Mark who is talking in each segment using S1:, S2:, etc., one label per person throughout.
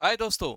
S1: हाय दोस्तों।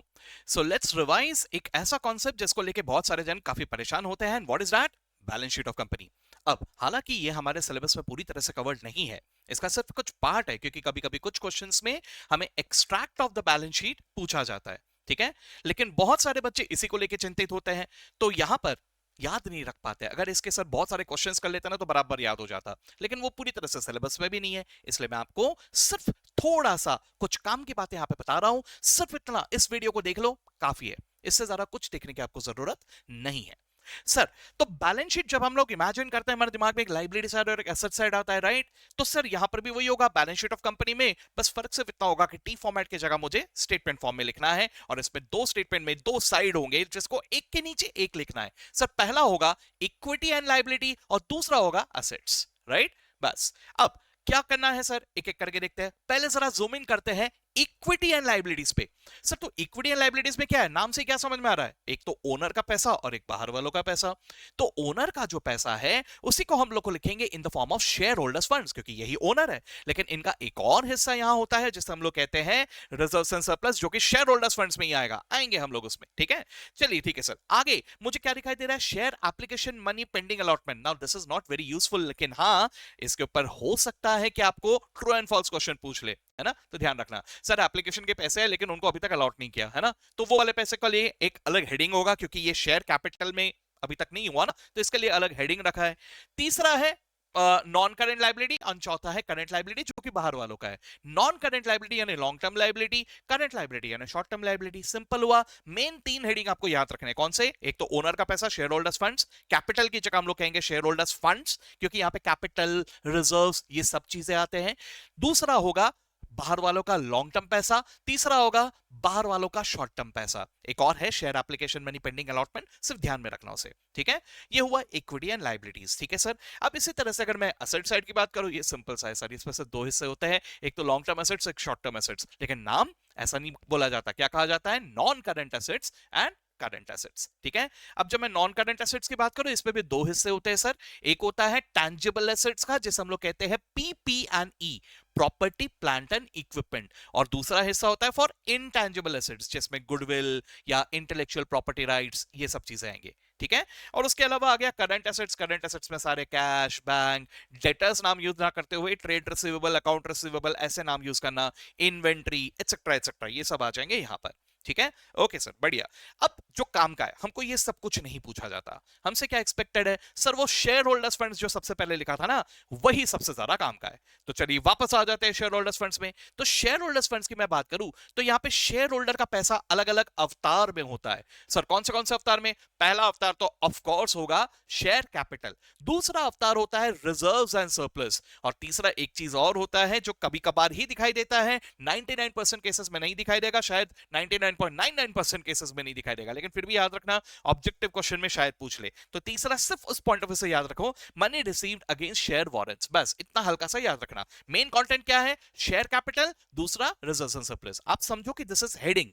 S1: So let's revise एक ऐसा कॉन्सेप्ट जिसको लेके बहुत सारे जन काफी परेशान होते हैं। What is that? Balance sheet of company. अब हालांकि ये हमारे सिलेबस में पूरी तरह से कवर्ड नहीं है, इसका सिर्फ कुछ पार्ट है, क्योंकि कभी कभी कुछ क्वेश्चंस में हमें extract of the balance sheet पूछा जाता है। ठीक है, लेकिन बहुत सारे बच्चे इसी को लेके चिंतित होते हैं, तो यहां पर याद नहीं रख पाते। अगर इसके साथ बहुत सारे क्वेश्चंस कर लेते ना तो बराबर याद हो जाता, लेकिन वो पूरी तरह से सिलेबस में भी नहीं है। इसलिए मैं आपको सिर्फ थोड़ा सा कुछ काम की बातें यहां पे बता रहा हूं। सिर्फ इतना इस वीडियो को देख लो, काफी है। इससे ज्यादा कुछ देखने की आपको जरूरत नहीं है। सर, तो बैलेंस शीट जब हम लोग इमेजिन करते हैं, हमारे दिमाग में एक लाइबिलिटी साइड और एक एसेट साइड आता है, राइट? तो सर यहां पर भी वही होगा बैलेंस शीट ऑफ कंपनी में, बस फर्क सिर्फ इतना होगा कि टी फॉर्मेट की जगह मुझे स्टेटमेंट फॉर्म में लिखना है, और इसमें दो स्टेटमेंट में दो साइड होंगे, जिसको एक के नीचे एक लिखना है। सर पहला होगा इक्विटी एंड लाइबिलिटी और दूसरा होगा एसेट्स, राइट? बस अब क्या करना है सर, एक एक करके देखते हैं। पहले जरा जूम इन करते हैं इक्विटी एंड लाइबिलिटीज पे। सर तो इक्विटी एंड लाइबिलिटीज में क्या है, नाम से क्या समझ में आ रहा है? एक तो ओनर का पैसा और एक बाहर वालों का पैसा। तो ओनर का जो पैसा है उसी को हम लोग को लिखेंगे in the form of share holders funds, क्योंकि यही ओनर है। लेकिन इनका एक और हिस्सा यहां होता है जिसे हम लोग कहते हैं रिजर्व्स एंड सरप्लस, जो कि शेयर होल्डर्स फंड्स में ही आएंगे हम लोग उसमें। ठीक है, चलिए ठीक है सर। आगे मुझे क्या दिखाई दे रहा है? Share application money pending allotment. Now this is not very useful, लेकिन हाँ, इसके ऊपर हो सकता है कि आपको ट्रू एंड फॉल्स क्वेश्चन पूछ ले, है ना? तो ध्यान रखना सर, एप्लीकेशन के पैसे हैं लेकिन उनको अभी तक अलॉट नहीं किया, है ना? तो वो वाले पैसे के लिए एक अलग हेडिंग होगा, क्योंकि ये शेयर कैपिटल में अभी तक नहीं हुआ ना, तो इसके लिए अलग हेडिंग रखा है। तीसरा है नॉन करेंट लाइबिलिटी और चौथा है करंट लाइबिलिटी, जो कि बाहर वालों का है। नॉन करेंट लाइबिलिटी यानी long term liability, current liability यानी शॉर्ट टर्म लाइबिलिटी। सिंपल हुआ। मेन तीन हेडिंग आपको याद रखने कौन से? एक तो ओनर का पैसा, शेयर होल्डर्स फंड्स। कैपिटल की जगह हम लोग कहेंगे शेयर होल्डर्स फंड्स, क्योंकि यहां पे कैपिटल, रिजर्व्स, ये सब चीजें आते हैं। दूसरा होगा बाहर वालों का लॉन्ग टर्म पैसा। तीसरा होगा बाहर वालों का शॉर्ट टर्म पैसा। एक और है share application money pending allotment, सिर्फ ध्यान में रखना उसे। ठीक है, ये हुआ इक्विटी एंड लाइबिलिटीज। ठीक है सर। अब इसी तरह से अगर मैं एसेट साइड की बात करूं, ये सिंपल सा है सर, इसमें से दो हिस्से होते हैं, एक तो लॉन्ग टर्म एसेट्स, एक शॉर्ट टर्म एसेट्स। लेकिन नाम ऐसा नहीं बोला जाता, क्या कहा जाता है? Non current assets and current assets. ठीक है, अब जब मैं नॉन करंट एसेट्स की बात करूं, इसमें भी दो हिस्से होते हैं सर। एक होता है टैंजिबल एसेट्स का, जिसे हम लोग कहते हैं पीपी&ई, प्रॉपर्टी प्लांट एंड इक्विपमेंट। और दूसरा हिस्सा होता है फॉर इनटैंजिबल एसेट्स, जिसमें गुडविल या इंटेलेक्चुअल प्रॉपर्टी राइट्स, ये सब चीजें आएंगे। ठीक है, और उसके अलावा आ गया करंट एसेट्स। करंट एसेट्स में सारे कैश, बैंक, डेटर्स नाम यूज ना करते हुए ट्रेड रिसीवेबल, अकाउंट रिसीवेबल, ऐसे नाम यूज करना, इन्वेंट्री, एटसेट्रा एटसेट्रा, ये सब आ जाएंगे यहां पर। ठीक है, ओके सर, बढ़िया। अब जो काम का है, हमको ये सब कुछ नहीं पूछा जाता। हमसे क्या एक्सपेक्टेड है सर? वो शेयर होल्डर्स फंड्स जो सबसे पहले लिखा था ना, वही सबसे ज्यादा काम का है। तो चलिए वापस आ जाते हैं शेयर होल्डर्स फंड्स में। तो शेयर होल्डर्स फंड्स की मैं बात करूं तो यहां पे शेयर होल्डर का पैसा अलग अलग अवतार में होता है। सर कौन से अवतार में? पहला अवतार तो ऑफ कोर्स होगा शेयर कैपिटल। दूसरा अवतार होता है रिजर्व्स एंड सरप्लस। और तीसरा एक चीज और होता है जो कभी कभार ही दिखाई देता है, 99% केसेस में नहीं दिखाई देगा, शायद 99.99% केसेस में नहीं दिखाई देगा, लेकिन फिर भी याद रखना, ऑब्जेक्टिव क्वेश्चन में शायद पूछ ले। तो तीसरा सिर्फ उस पॉइंट ऑफ व्यू से याद रखो, money received against share warrants, बस इतना हल्का सा याद रखना। मेन कंटेंट क्या है? शेयर कैपिटल, दूसरा रिजर्व्स एंड सरप्लस। आप समझो कि दिस इज हेडिंग।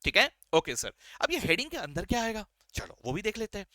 S1: ठीक है, ओके सर। अब ये हेडिंग के अंदर क्या आएगा, चलो वो भी देख लेते हैं।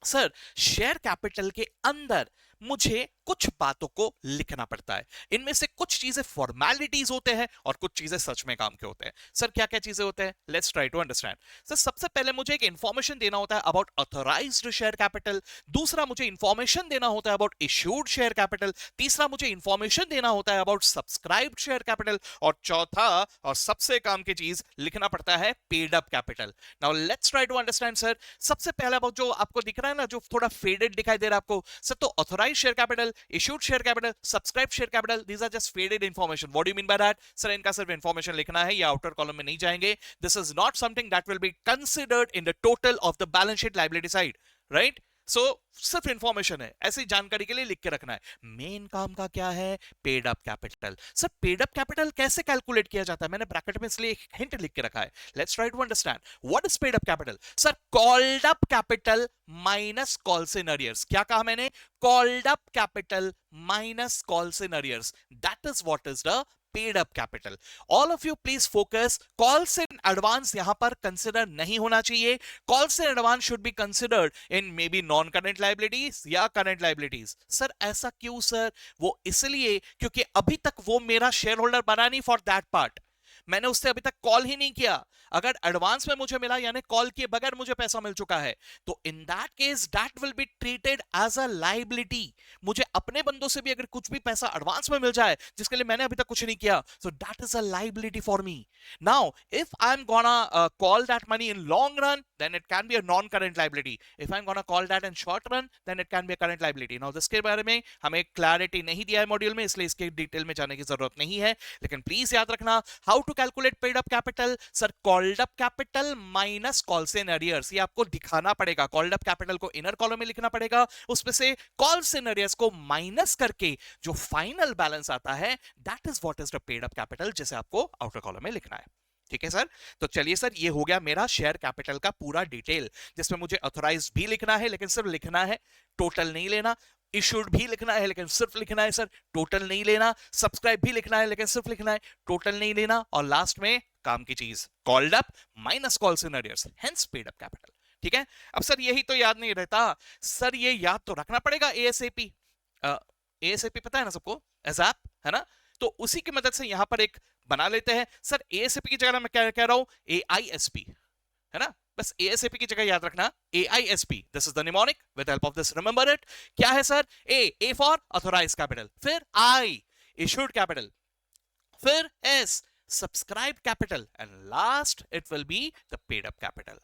S1: सर शेयर कैपिटल के अंदर मुझे कुछ बातों को लिखना पड़ता है। इनमें से कुछ चीजें फॉर्मेलिटीज होते हैं और कुछ चीजें सच में काम के होते हैं। सर क्या क्या चीजें होते हैं? Let's try to understand. Sir सबसे पहले मुझे एक इंफॉर्मेशन देना होता है अबाउट ऑथराइज्ड शेयर कैपिटल। दूसरा मुझे इंफॉर्मेशन देना होता है अबाउट इश्यूड शेयर कैपिटल। तीसरा मुझे इंफॉर्मेशन देना होता है अबाउट सब्सक्राइब्ड शेयर कैपिटल। और चौथा और सबसे काम की चीज लिखना पड़ता है paid up capital. Now let's try to understand sir. सबसे पहला जो आपको दिख रहा है ना, जो थोड़ा फेडेड दिखाई दे रहा है आपको, सर तो authorised share capital, issued share capital, subscribed share capital, these are just faded information. What do you mean by that? Sir, इनका सिर्फ information लिखना है, ये outer column में नहीं जाएंगे. This is not something that will be considered in the total of the balance sheet liability side, right? So सिर्फ information है, ऐसी जानकारी के लिए लिख के रखना है। मेन काम का क्या है? Paid up capital. Sir paid up capital कैसे कैलकुलेट किया जाता है? मैंने ब्रैकेट में इसलिए एक हिंट लिख के रखा है। Let's try to understand what is paid up capital. Sir called up capital minus calls in arrears. क्या कहा मैंने? Called up capital minus calls in arrears, that is what is the paid up capital. All of you please focus, calls in advance यहां पर consider नहीं होना चाहिए। Calls in advance should be considered in may be non current liabilities या current liabilities. Sir ऐसा क्यों sir? वो इसलिए क्योंकि अभी तक वो मेरा शेयर होल्डर बना नहीं फॉर दैट पार्ट, मैंने उससे अभी तक कॉल ही नहीं किया। अगर एडवांस में मुझे मिला यानी कॉल किए बगैर मुझे पैसा मिल चुका है, तो in that case that will be treated as a liability. मुझे अपने बंदों से भी अगर कुछ भी पैसा एडवांस में मिल जाए जिसके लिए मैंने अभी तक कुछ नहीं किया, so that is a liability for me. Now if I am gonna call that money in long run, then it can be a non current liability. If I'm gonna call that in short run, then it can be a current liability. Now this के बारे में हमें clarity नहीं दिया है module में, इसलिए इसके डिटेल में जाने की जरूरत नहीं है, लेकिन प्लीज याद रखना how to calculate paid up capital. Sir called up capital minus calls in arrears, ये आपको दिखाना पड़ेगा। कॉल्ड अप कैपिटल को इनर कॉलम में लिखना पड़ेगा, उसमें से कॉल्स इन अरियर्स को माइनस करके जो फाइनल बैलेंस आता है that is what is the paid up capital, जिसे आपको आउटर कॉलम में लिखना है। ठीक है सर, तो चलिए सर, ये हो गया मेरा शेयर कैपिटल का पूरा डिटेल, जिसमें मुझे ऑथराइज्ड भी लिखना है, लेकिन सिर्फ लिखना है, टोटल नहीं लेना। इशूड भी लिखना है, लेकिन सिर्फ लिखना है सर, टोटल नहीं लेना। सब्सक्राइब भी लिखना है, लेकिन सिर्फ लिखना है, टोटल नहीं लेना। और लास्ट में काम की चीज, called up minus calls in arrears, hence paid up capital. ठीक है, अब सर यही तो याद नहीं रहता सर, ये याद तो रखना पड़ेगा। एएसएपी, एएसएपी पता है ना सबको, एसएपी है ना, तो उसी की मदद से यहां पर एक बना लेते हैं सर। एएसएपी की जगह मैं क्या कह रहा हूं, एआईएसपी है ना, बस एएसएपी की जगह याद रखना AISP, this is the mnemonic, with help of this remember it. क्या है sir, A for authorized capital, फिर आई इशूड कैपिटल, फिर S subscribe capital, and last it will be the paid up capital.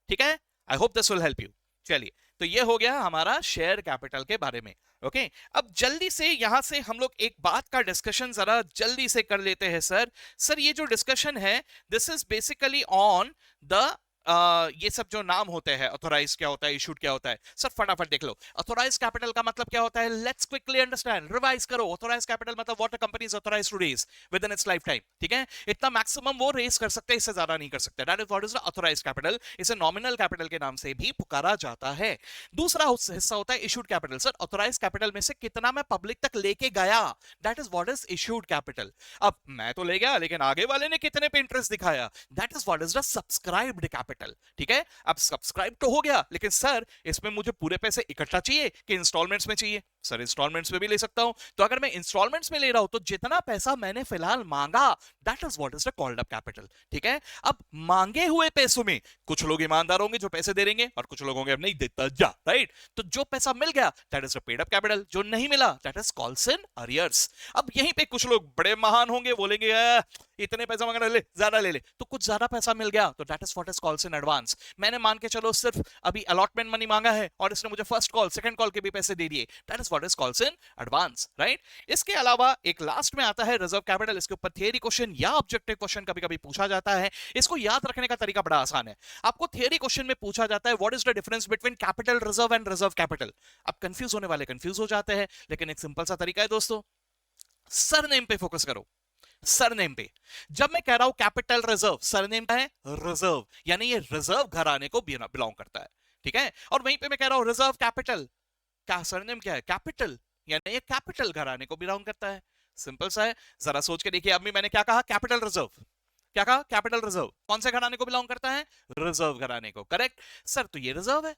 S1: ठीक है, I hope this will help you. चलिए, तो ये हो गया हमारा शेयर कैपिटल के बारे में। ओके, अब जल्दी से यहां से हम लोग एक बात का डिस्कशन जरा जल्दी से कर लेते हैं सर। सर ये जो डिस्कशन है this is basically on the ये सब जो नाम होते हैं, ऑथोराइज क्या होता है, इशूड क्या होता है, सर फटाफट देख लो। ऑथोराइज कैपिटल का मतलब क्या होता है, लेट्स क्विकली अंडरस्टैंड, रिवाइज करो। ऑथोराइज कैपिटल मतलब what a company is authorised to raise within its lifetime. ठीक है, इतना मैक्सिमम वो रेज कर सकते हैं, इससे ज्यादा नहीं कर सकते। That is what is the authorise capital. इसे नॉमिनल कैपिटल के नाम से भी पुकारा जाता है। दूसरा हिस्सा होता है issued capital. Sir authorise capital में से कितना मैं पब्लिक तक लेके गया, that is what is issued capital. अब मैं तो ले गया, लेकिन आगे वाले ने कितने पे इंटरेस्ट दिखाया, that is what is the subscribed capital. ठीक है, अब सब्सक्राइब तो हो गया, लेकिन सर इसमें मुझे पूरे पैसे इकट्ठा चाहिए कि इंस्टॉलमेंट्स में चाहिए। सर इंस्टॉलमेंट्स में भी ले सकता हूं, तो अगर मैं इंस्टॉलमेंट्स में ले रहा हूं तो जितना पैसा मैंने फिलहाल मांगा that is what is the called up capital. ठीक है, अब मांगे हुए पैसों में कुछ लोग ईमानदार होंगे जो पैसे दे देंगे, और कुछ लोग होंगे अब नहीं देता जा, राइट। तो जो पैसा मिल गया that is the paid up capital, जो नहीं मिला that is calls in arrears. अब यहीं पे कुछ लोग बड़े महान होंगे, बोलेंगे इतने पैसा मांगना, ले ज्यादा ले ले, तो कुछ ज्यादा पैसा मिल गया तो that is what is calls in advance. मैंने मान के चलो सिर्फ अभी अलॉटमेंट मनी मांगा है और इसने मुझे फर्स्ट कॉल सेकंड कॉल के भी पैसे दे दिए, that is what is calls in advance, right. इसके अलावा एक लास्ट में आता है रिजर्व कैपिटल। इसके ऊपर थियरी क्वेश्चन या ऑब्जेक्टिव क्वेश्चन कभी कभी पूछा जाता है। इसको याद रखने का तरीका बड़ा आसान है। आपको थियरी क्वेश्चन में पूछा जाता है what is the difference between capital reserve and reserve capital. अब कंफ्यूज होने वाले कंफ्यूज हो जाते हैं, लेकिन एक सिंपल सा तरीका है दोस्तों, सरनेम पे फोकस करो। सरनेम पे जब मैं कह रहा हूं कैपिटल रिजर्व, सरनेम का है रिजर्व, यानी ये रिजर्व घराने को बिलोंग करता है। ठीक है, और वहीं पे मैं कह रहा हूं रिजर्व कैपिटल, क्या सरनेम क्या है, कैपिटल, यानी ये कैपिटल घराने को बिलोंग करता है। सिंपल सा है, जरा सोच के देखिए। अभी मैंने क्या कहा, कैपिटल रिजर्व, क्या कहा, कैपिटल रिजर्व कौन से घराने को बिलोंग करता है, रिजर्व घराने को, करेक्ट। सर तो ये रिजर्व है,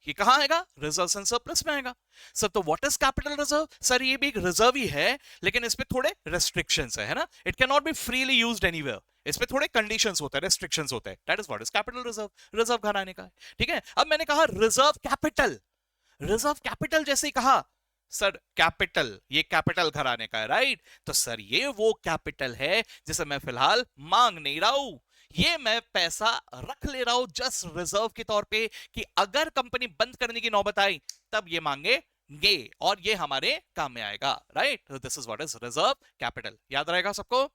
S1: ये कहां आएगा, रिजर्व एंड सरप्लस में आएगा। सर तो what is capital reserve, sir ये भी एक रिजर्व ही है, लेकिन इसमें थोड़े रेस्ट्रिक्शंस है ना, it can not be freely used anywhere, इसमें थोड़े कंडीशंस होते हैं, रेस्ट्रिक्शंस होते हैं। That is what is capital reserve, reserve घराने का है। ठीक है, अब मैंने कहा रिजर्व कैपिटल, रिजर्व कैपिटल जैसे ही कहा सर कैपिटल, ये कैपिटल घराने का है, राइट। तो सर ये वो कैपिटल है जिसे मैं फिलहाल मांग नहीं रहा हूं, ये मैं पैसा रख ले रहा हूं जस्ट रिजर्व के तौर पे, कि अगर कंपनी बंद करने की नौबत आई तब ये मांगेंगे और ये हमारे काम में आएगा, right. This is what is reserve capital, याद रहेगा सबको।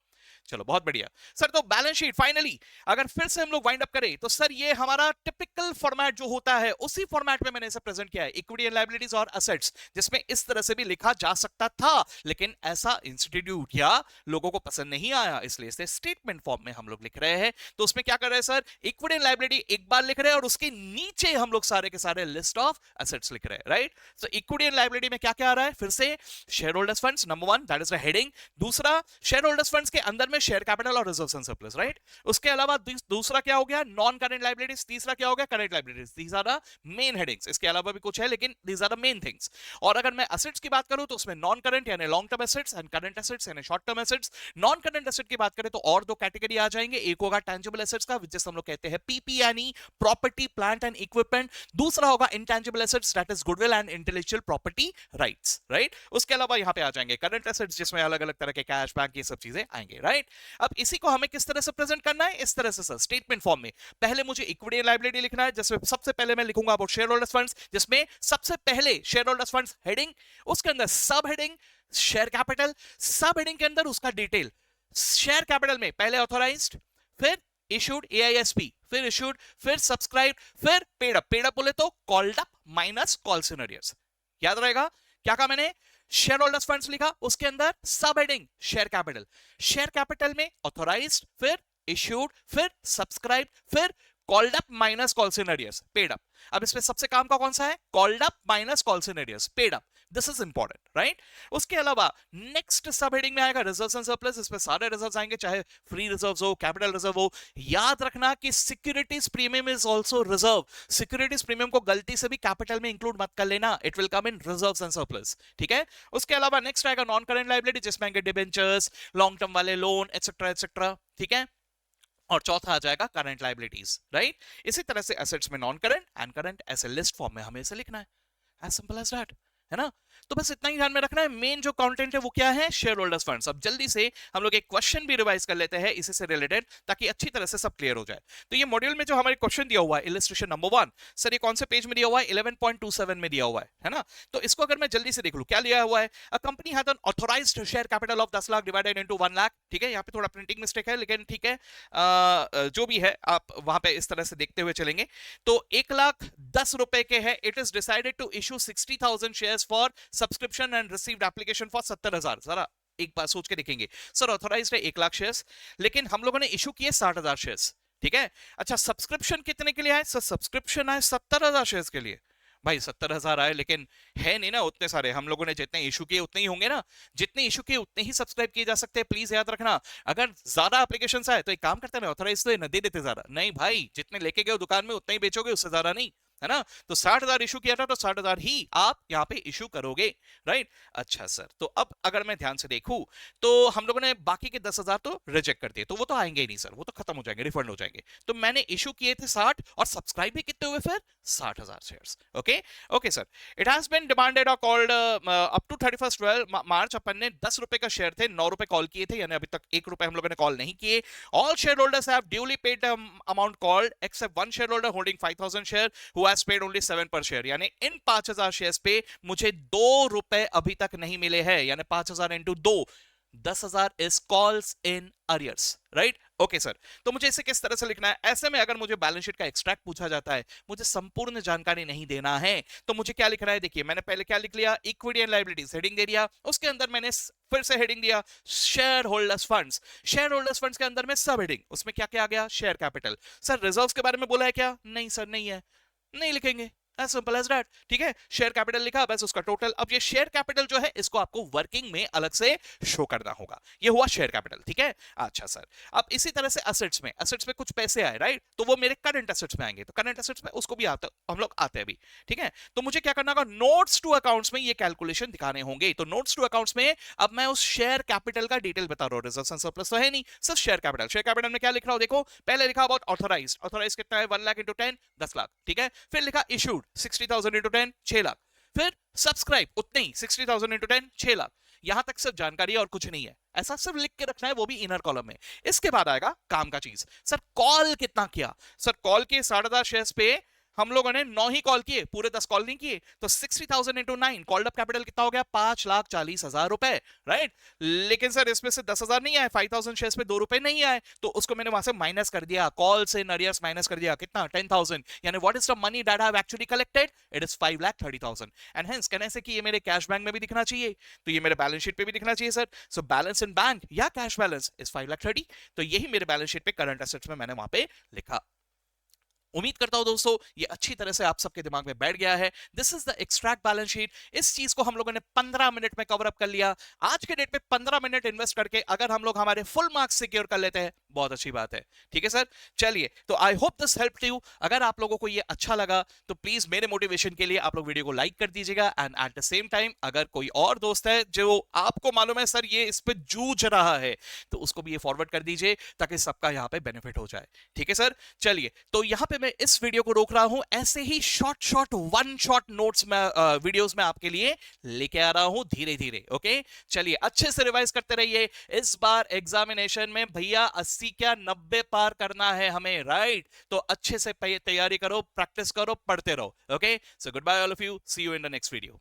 S1: चलो बहुत बढ़िया सर। तो बैलेंस शीट फाइनली अगर फिर से हम लोग वाइंड अप करें तो सर ये हमारा टिपिकल फॉर्मेट जो होता है उसी फॉर्मेट में मैंने इसे प्रेजेंट किया है, इक्विटी एंड लायबिलिटीज और असेट्स, जिसमें इस तरह से भी लिखा जा सकता था, लेकिन ऐसा इंस्टीट्यूट या लोगों को पसंद नहीं आया, इसलिए इसे स्टेटमेंट फॉर्म में हम लोग लिख रहे हैं। तो उसमें क्या कर रहे हैं सर, इक्विटी एंड लायबिलिटी एक बार लिख रहे हैं और उसके नीचे हम लोग सारे के सारे लिस्ट ऑफ असेट्स लिख रहे हैं, right. So equity and liability में क्या क्या आ रहा है, फिर से share holders funds number 1, that is the heading. दूसरा शेयर होल्डर्स फंड्स के अंदर में शेयर कैपिटल और रिजर्व्स एंड सरप्लस, राइट। उसके अलावा दूसरा क्या हो गया, नॉन करंट लायबिलिटीज, तीसरा क्या हो गया, current liabilities. These are the main headings, इसके अलावा भी कुछ है लेकिन these are the main things. और अगर मैं एसेट्स की बात करूं तो उसमें नॉन करंट यानी long term assets and current assets यानी short term assets. Non current asset की बात करें तो और दो कैटेगरी आ जाएंगे, एक होगा टेंजिबल एसेट्स का जिसे हम लोग कहते हैं पीपी यानी प्रॉपर्टी प्लांट एंड इक्विपमेंट, दूसरा होगा intangible assets that is goodwill and intellectual property rights, right. उसके अलावा यहां पे आ जाएंगे करंट एसेट्स जिसमें अलग अलग तरह के कैश बैंक ये सब चीजें आएंगे, राइट। अब इसी को हमें किस तरह से प्रेजेंट करना है, इस तरह से सर, स्टेटमेंट फॉर्म में। पहले मुझे इक्विटी एंड लायबिलिटी लिखना है, जिसमें सबसे पहले मैं लिखूंगा अबाउट शेयर होल्डर्स फंड्स, जिसमें सबसे पहले शेयर होल्डर्स फंड्स हेडिंग, उसके अंदर सब हेडिंग शेयर कैपिटल, सब हेडिंग के अंदर उसका डिटेल। शेयर कैपिटल में पहले ऑथोराइज्ड, फिर इशूड AISP, फिर इशूड, फिर सब्सक्राइब, फिर पेड अप। पेड अप बोले तो called up minus call scenarios, याद रहेगा। क्या कहा मैंने, शेयर होल्डर्स फंड्स लिखा, उसके अंदर सब heading share capital, share capital में ऑथोराइज्ड, फिर इशूड, फिर सब्सक्राइब, फिर called up minus call scenarios, paid up. अब इसमें सबसे काम का कौन सा है, called up minus call scenarios, paid up. This is important, right. उसके अलावा नेक्स्ट सब हेडिंग में आएगा रिजर्व्स एंड सरप्लस, इसमें सारे रिजर्व्स आएंगे, चाहे फ्री रिजर्व्स हो, कैपिटल रिजर्व हो। याद रखना कि securities premium is also reserve, securities premium को गलती से भी कैपिटल में इंक्लूड मत कर लेना, it will come in reserves and surplus, ठीक है। उसके अलावा नेक्स्ट आएगा नॉन करंट लायबिलिटी, जिसमें आएंगे डिबेंचर्स, लॉन्ग टर्म वाले लोन एटसेट्रा एटसेट्रा, ठीक है। और चौथा आ जाएगा करंट लायबिलिटीज, राइट। इसी तरह से एसेट्स में नॉन करंट एंड करंट ऐसे लिस्ट फॉर्म में हमें इसे लिखना है, एज सिंपल एज दैट, है ना। तो बस इतना ही ध्यान में रखना है। मेन जो कंटेंट है वो क्या है, शेयर होल्डर्स फंड्स। अब जल्दी से हम लोग एक क्वेश्चन भी रिवाइज कर लेते हैं इसी से रिलेटेड, ताकि अच्छी तरह से सब क्लियर हो जाए। तो ये मॉड्यूल में जो हमारे क्वेश्चन दिया हुआ है इलस्ट्रेशन नंबर 1, सर ये कौन से पेज में दिया हुआ है, 11.27 में दिया हुआ है ना। तो इसको अगर मैं जल्दी से देख लूं, क्या लिया हुआ है, a company had an authorised share capital of 10 lakh divided into 1 lakh, ठीक है। यहाँ पे थोड़ा प्रिंटिंग मिस्टेक है लेकिन ठीक है, जो भी है आप वहां पे इस तरह से देखते हुए चलेंगे। तो 1,10,000 के है। It is decided to issue 60,000 shares for subscription and received application for 70,000। जरा एक बार सोच के देखेंगे, सर ऑथराइज्ड है 1,00,000 शेयर्स, लेकिन हम लोगों ने इशू किए 60,000 शेयर्स, ठीक है। अच्छा सब्सक्रिप्शन कितने के लिए आए, सर सब्सक्रिप्शन आए 70,000 शेयर्स के लिए। भाई 70,000 आए लेकिन है नहीं ना उतने सारे, हम लोगों ने जितने इशू किए उतने ही होंगे ना, जितने इशू किए उतने ही सब्सक्राइब किए जा सकते हैं। प्लीज याद रखना, अगर ज्यादा एप्लीकेशंस आए तो एक काम करते हैं ना, ऑथराइज तो दे देते ज्यादा, नहीं भाई जितने लेके गए दुकान में उतना ही बेचोगे, उससे ज्यादा नहीं, है ना। तो 60,000 इशू किया था तो 60,000 ही आप यहाँ पे इशू करोगे, राइट। अच्छा सर, तो अब अगर मैं ध्यान से देखूं तो हम लोगों ने बाकी के 10,000 तो रिजेक्ट कर दिए, तो वो तो आएंगे ही नहीं सर, वो तो खत्म हो जाएंगे, रिफंड हो जाएंगे। तो मैंने इशू किए थे 60 और सब्सक्राइब भी कितने हुए फिर 60,000 shares, okay okay sir. It has been demanded और called up to 31st 12 March, अपन ने 10 रुपए का शेयर थे, 9 रुपए कॉल किए थे, यानी अभी तक 1 रुपए हम लोगों ने कॉल नहीं किए। All share holders have duly paid amount called except one share holder holding 5,000 share who has paid only 7 पर शेयर, यानी इन 5,000 शेयर्स पे मुझे 2 रुपए अभी तक नहीं मिले हैं, यानी 5,000 into 2, 10,000 is calls in arrears, right. Okay sir, तो मुझे इसे किस तरह से लिखना है, ऐसे में अगर मुझे बैलेंस शीट का एक्सट्रैक्ट पूछा जाता है, मुझे संपूर्ण जानकारी नहीं देना है, तो मुझे क्या लिखना है, देखिए मैंने पहले क्या लिख लिया, इक्विटी एंड लायबिलिटीज हेडिंग दे दिया, उसके अंदर मैंने फिर से हेडिंग दिया share holders funds, share holders funds के अंदर में सब हेडिंग, उसमें क्या क्या आ गया, शेयर कैपिटल। सर रिजर्व्स के बारे में बोला है क्या, नहीं सर नहीं है, नहीं लिखेंगे, as simple as that, ठीक है। शेयर कैपिटल लिखा, बस उसका टोटल। अब ये शेयर कैपिटल जो है इसको आपको वर्किंग में अलग से शो करना होगा, ये हुआ शेयर कैपिटल, ठीक है। अच्छा सर, अब इसी तरह से एसेट्स में कुछ पैसे आए, राइट, तो वो मेरे करंट एसेट्स में आएंगे, तो करंट एसेट्स में उसको भी आता हम लोग आते हैं अभी, ठीक है। तो मुझे क्या करना होगा, नोट्स टू अकाउंट्स में ये कैलकुलेशन दिखाने होंगे। तो नोट्स टू अकाउंट्स में अब मैं उस शेयर कैपिटल का डिटेल बता रहा हूं, रिजर्व्स एंड सरप्लस तो है नहीं, सिर्फ शेयर कैपिटल। शेयर कैपिटल में क्या लिख रहा हूं, देखो पहले लिखा अबाउट ऑथराइज्ड, ऑथराइज्ड कितना है 1 लाख इंटू 10, 10 लाख, ठीक है। फिर लिखा इशूड 60,000 इंटू 10, 6 लाख। फिर सब्सक्राइब उतने ही 60,000 इंटू 10, 6 लाख। यहां तक सिर्फ जानकारी है और कुछ नहीं है, ऐसा सिर्फ लिख के रखना है, वो भी इनर कॉलम में। इसके बाद आएगा काम का चीज, सर कॉल कितना किया, सर कॉल के 10,500 शेयर्स पे हम लोगों ने 9 ही कॉल किए, पूरे 10 कॉल नहीं किए, तो 60,000 इंटू 9 कॉल्ड अप कैपिटल कितना हो गया, 5,40,000 रुपए, राइट। लेकिन सर इसमें से 10,000 नहीं आए, 5,000 शेयर्स पे 2 रुपए नहीं आए, तो उसको मैंने वहां से माइनस कर दिया, कॉल से नरियर्स माइनस कर दिया, कितना 10,000, यानी what is the money that I have actually collected, it is 5,30,000 and hence कहने से कि ये मेरे कैश बैंक में भी दिखना चाहिए, तो ये मेरे बैलेंस शीट पे भी दिखना चाहिए सर। सो बैलेंस इन बैंक या कैश बैलेंस इज 5,30,000, तो यही मेरे बैलेंस शीट पे करंट एसेट्स में मैंने वहां पे लिखा। उम्मीद करता हूं दोस्तों ये अच्छी तरह से आप सबके दिमाग में बैठ गया है। This is the extract balance sheet. इस चीज को हम लोगों ने 15 मिनट में कवर अप कर लिया। आज के डेट में 15 मिनट इन्वेस्ट करके अगर हम लोग हमारे फुल मार्क्स सिक्योर कर लेते हैं, बहुत अच्छी बात है। ठीक है सर, चलिए तो आई होप दिस हेल्प यू। अगर आप लोगों को ये अच्छा लगा तो प्लीज मेरे मोटिवेशन के लिए आप लोग वीडियो को लाइक कर दीजिएगा, and at the same time अगर कोई और दोस्त है जो आपको मालूम है सर ये इस पे जूझ रहा है, तो उसको भी ये फॉरवर्ड कर दीजिए ताकि सबका यहां पे बेनिफिट हो जाए। ठीक है सर, चलिए तो यहां पे मैं इस वीडियो को रोक रहा हूं। ऐसे ही short short one shot notes में वीडियोस में आपके लिए लेके आ रहा हूं धीरे धीरे। ओके, चलिए अच्छे से रिवाइज करते रहिए। इस बार एग्जामिनेशन में भैया 80 क्या 90 पार करना है हमें, राइट? तो अच्छे से तैयारी करो, प्रैक्टिस करो, पढ़ते रहो। Okay, so goodbye all of you, see you in the next video.